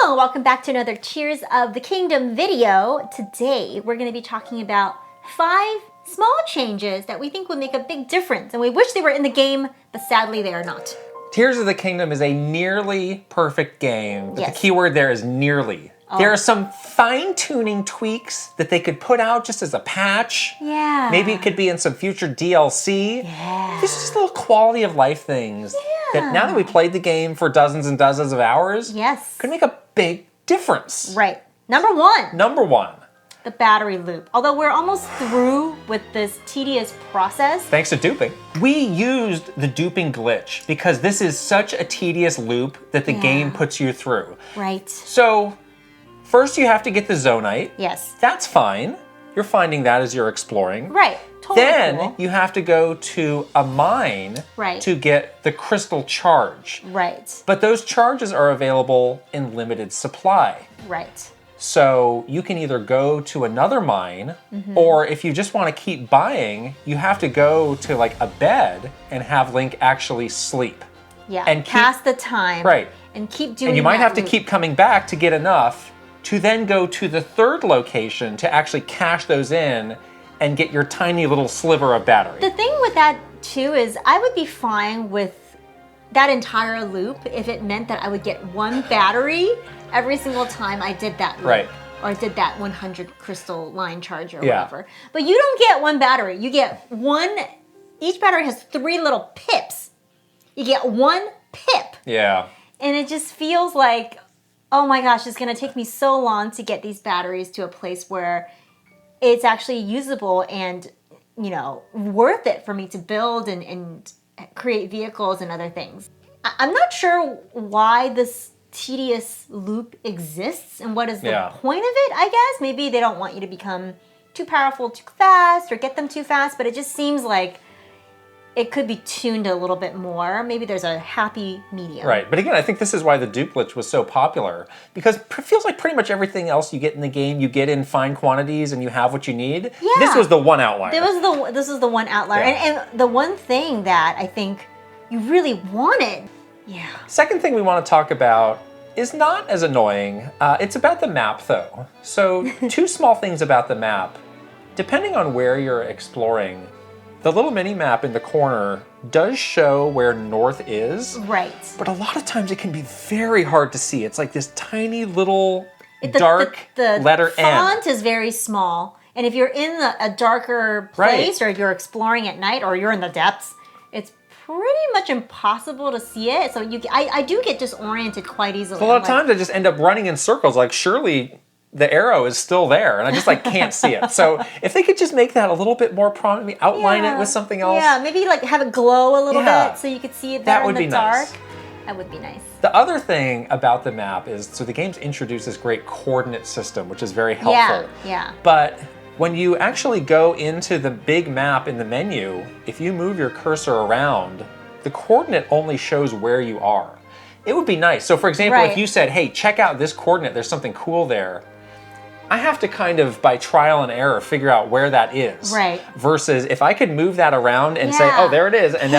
Hello, welcome back to another Tears of the Kingdom video. Today, we're going to be talking about 5 small changes that we think would make a big difference. And we wish they were in the game, but sadly they are not. Tears of the Kingdom is a nearly perfect game, but Yes. the key word there is nearly. There are some fine-tuning tweaks that they could put out just as a patch. Yeah. Maybe it could be in some future DLC. Yeah. These are just little quality of life things that now that we played the game for dozens and dozens of hours, Yes. could make a big difference. Right. Number 1, Number 1. the battery loop. Although we're almost through with this tedious process. Thanks to duping. We used the duping glitch because this is such a tedious loop that the game puts you through. Right. So, first you have to get the zonite. Yes. That's fine. You're finding that as you're exploring. Right. Totally Then cool. you have to go to a mine Right. to get the crystal charge. Right. But those charges are available in limited supply. Right. So you can either go to another mine, or if you just want to keep buying, you have to go to like a bed and have Link actually sleep. Yeah. And keep- pass the time. Right. And keep doing And you might that have to loop. keep coming back to get enough to then go to the third location to actually cash those in and get your tiny little sliver of battery. The thing with that too is I would be fine with that entire loop if it meant that I would get 1 battery every single time I did that loop. Right. Or did that 100 crystal line charge or Yeah. whatever. But you don't get 1 battery. You get each battery has 3 little pips. You get 1 pip. Yeah. And it just feels like, oh my gosh, it's gonna take me so long to get these batteries to a place where it's actually usable and, you know, worth it for me to build and create vehicles and other things. I'm not sure why this tedious loop exists and what is the point of it, I guess. Maybe they don't want you to become too powerful too fast or get them too fast, but it just seems like it could be tuned a little bit more. Maybe there's a happy medium. Right, but again, I think this is why the dupe glitch was so popular, because it feels like pretty much everything else you get in the game, you get in fine quantities and you have what you need. Yeah. This was the one outlier. This was the one outlier. Yeah. And the one thing that I think you really wanted. Yeah. Second thing we want to talk about is not as annoying. It's about the map, though. So, 2 small things about the map. Depending on where you're exploring, the little mini map in the corner does show where north is. Right. But a lot of times it can be very hard to see. It's like this tiny little dark letter the N. font is very small. And if you're in a darker place or you're exploring at night or you're in the depths, it's pretty much impossible to see it. So I do get disoriented quite easily. A lot of times I just end up running in circles, like surely the arrow is still there and I just like can't see it. So if they could just make that a little bit more prominent, maybe outline it with something else. Yeah, maybe like have it glow a little bit so you could see it better in the dark. Nice. That would be nice. The other thing about the map is, so the game's introduced this great coordinate system, which is very helpful. Yeah. But when you actually go into the big map in the menu, if you move your cursor around, the coordinate only shows where you are. It would be nice. So for example, if you said, hey, check out this coordinate, there's something cool there, I have to kind of, by trial and error, figure out where that is. Right. Versus if I could move that around and say, oh, there it is. And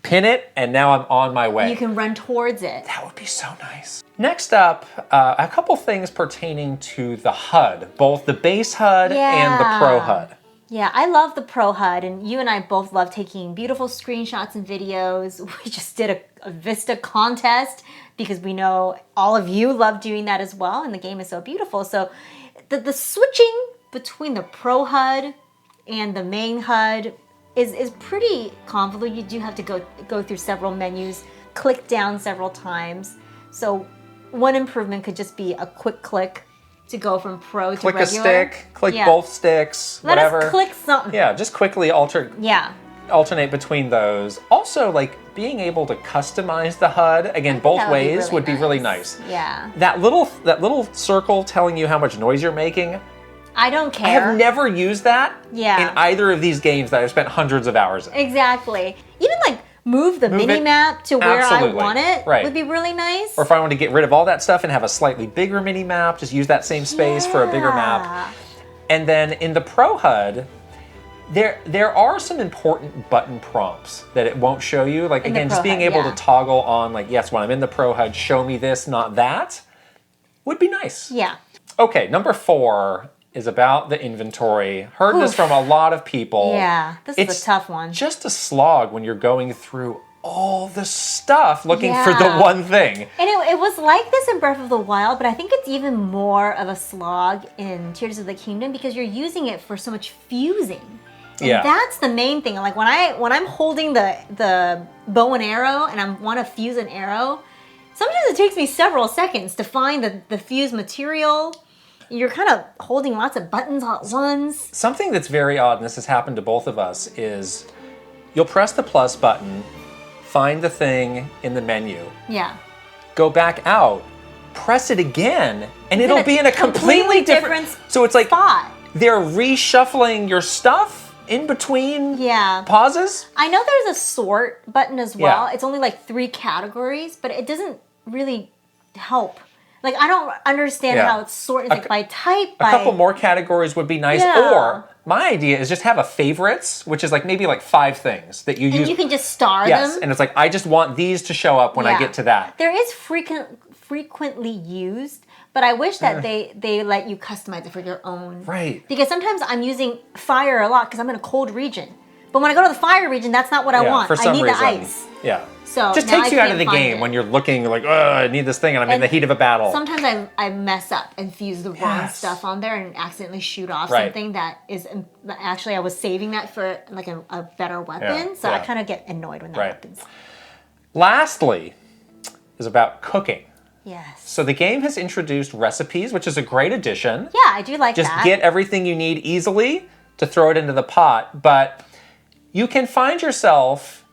pin it, and now I'm on my way. You can run towards it. That would be so nice. Next up, a couple things pertaining to the HUD, both the base HUD and the Pro HUD. Yeah, I love the Pro HUD, and you and I both love taking beautiful screenshots and videos. We just did a Vista contest because we know all of you love doing that as well, and the game is so beautiful. So the switching between the Pro HUD and the main HUD is pretty convoluted. You do have to go through several menus, click down several times. So one improvement could just be a quick click to go from Pro to regular. Click a stick, click both sticks, whatever. Let us click something. Yeah, just quickly alternate between those. Also, like being able to customize the HUD, again, both ways would be really nice. Yeah. That little circle telling you how much noise you're making, I don't care. I have never used that in either of these games that I've spent hundreds of hours in. Exactly. Even like move the mini-map to where I want it would be really nice. Or if I want to get rid of all that stuff and have a slightly bigger mini-map, just use that same space for a bigger map. And then in the Pro HUD, there are some important button prompts that it won't show you. Like, again, just being able to toggle on, like, yes, when I'm in the Pro HUD, show me this, not that. would be nice. Yeah. Okay, number 4 is about the inventory. Heard this from a lot of people. Yeah, this is a tough one. Just a slog when you're going through all the stuff looking for the one thing. And it was like this in Breath of the Wild, but I think it's even more of a slog in Tears of the Kingdom because you're using it for so much fusing. And that's the main thing. Like when I'm holding the bow and arrow and I want to fuse an arrow, sometimes it takes me several seconds to find the fused material. You're kind of holding lots of buttons all at once. Something that's very odd, and this has happened to both of us, is you'll press the plus button, find the thing in the menu. Yeah. Go back out, press it again, and it'll be in a completely different so it's like spot. They're reshuffling your stuff in between pauses. I know there's a sort button as well. Yeah. It's only like 3 categories, but it doesn't really help. Like I don't understand how it's sorted. It's like by type. A couple more categories would be nice. Or my idea is just have a favorites, which is like maybe like 5 things that you use. And you can just star them. Yes, and it's like I just want these to show up when I get to that. There is frequently used, but I wish that they let you customize it for your own. Right. Because sometimes I'm using fire a lot because I'm in a cold region. But when I go to the fire region, that's not what I want. For some I need reason. the ice. Yeah. So just takes you out of the game when you're looking like, I need this thing and I'm in the heat of a battle. Sometimes I mess up and fuse the wrong stuff on there and accidentally shoot off something that is actually I was saving that for like a better weapon. So I kind of get annoyed when that happens. Lastly is about cooking. Yes. So the game has introduced recipes, which is a great addition. Yeah, I do like that. Just get everything you need easily to throw it into the pot, but you can find yourself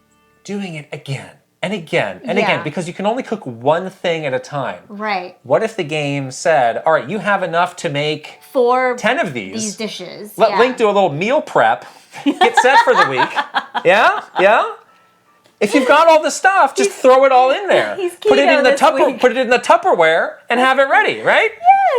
doing it again and again and again because you can only cook one thing at a time. Right. What if the game said, all right, you have enough to make 10 of these dishes. Let Link do a little meal prep, get set for the week. Yeah? Yeah? If you've got all the stuff, just throw it all in there. Put it in the Tupperware and have it ready, right?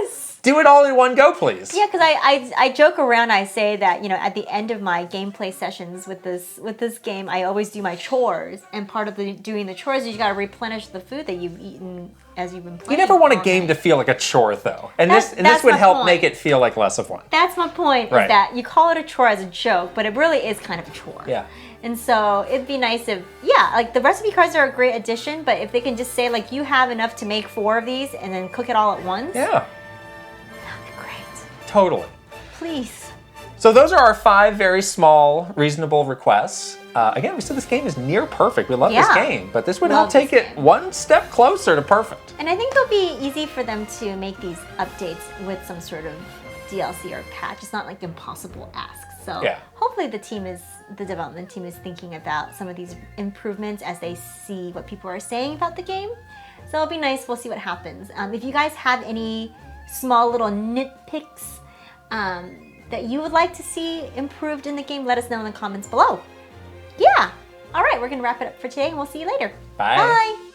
Yes. Do it all in one go, please. Yeah, because I joke around. I say that at the end of my gameplay sessions with this game, I always do my chores, and part of doing the chores is you got to replenish the food that you've eaten as you've been playing. You never want a game to feel like a chore, though, and this would help make it feel like less of one. That's my point. Is that you call it a chore as a joke, but it really is kind of a chore. Yeah. And so it'd be nice if, like the recipe cards are a great addition, but if they can just say like you have enough to make 4 of these and then cook it all at once. Yeah. Totally. Please. So those are our 5 very small, reasonable requests. Again, we said this game is near perfect. We love this game, but this would help take it one step closer to perfect. And I think it'll be easy for them to make these updates with some sort of DLC or patch. It's not like impossible asks. So hopefully the development team is thinking about some of these improvements as they see what people are saying about the game. So it'll be nice. We'll see what happens. If you guys have any small little nitpicks that you would like to see improved in the game, let us know in the comments below. Yeah. All right, we're going to wrap it up for today, and we'll see you later. Bye. Bye.